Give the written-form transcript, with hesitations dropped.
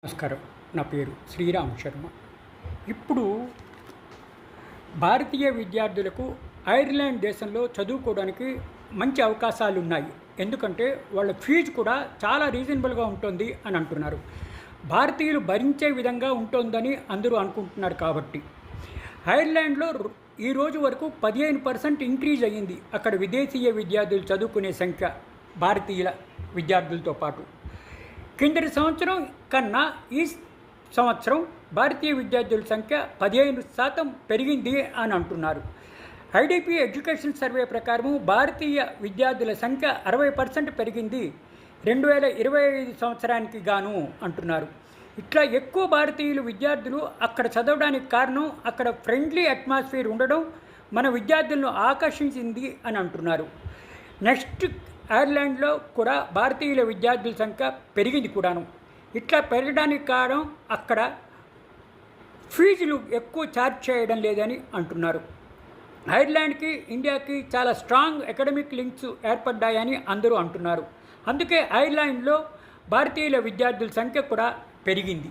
నమస్కారం. నా పేరు శ్రీరామ్ శర్మ. ఇప్పుడు భారతీయ విద్యార్థులకు ఐర్లాండ్ దేశంలో చదువుకోవడానికి మంచి అవకాశాలు ఉన్నాయి. ఎందుకంటే వాళ్ళ ఫీజు కూడా చాలా రీజనబుల్గా ఉంటుంది అని అంటున్నారు. భారతీయులు భరించే విధంగా ఉంటుందని అందరూ అనుకుంటున్నారు. కాబట్టి ఐర్లాండ్లో ఈ రోజు వరకు 15% ఇంక్రీజ్ అయ్యింది అక్కడ విదేశీయ విద్యార్థులు చదువుకునే సంఖ్య భారతీయుల విద్యార్థులతో పాటు. కిందటి సంవత్సరం కన్నా ఈ సంవత్సరం భారతీయ విద్యార్థుల సంఖ్య 15% పెరిగింది అని అంటున్నారు. ఐడిపి ఎడ్యుకేషన్ సర్వే ప్రకారం భారతీయ విద్యార్థుల సంఖ్య 60% పెరిగింది 2025 సంవత్సరానికి గాను అంటున్నారు. ఇట్లా ఎక్కువ భారతీయులు విద్యార్థులు అక్కడ చదవడానికి కారణం అక్కడ ఫ్రెండ్లీ అట్మాస్ఫియర్ ఉండడం మన విద్యార్థులను ఆకర్షించింది అని అంటున్నారు. నెక్స్ట్ ఐర్లాండ్లో కూడా భారతీయుల విద్యార్థుల సంఖ్య పెరిగింది కూడాను. ఇట్లా పెరగడానికి కారణం అక్కడ ఫీజులు ఎక్కువ ఛార్జ్ చేయడం లేదని అంటున్నారు. ఐర్లాండ్కి ఇండియాకి చాలా స్ట్రాంగ్ అకాడమిక్ లింక్స్ ఏర్పడ్డాయని అందరూ అంటున్నారు. అందుకే ఐర్లాండ్లో భారతీయుల విద్యార్థుల సంఖ్య కూడా పెరిగింది.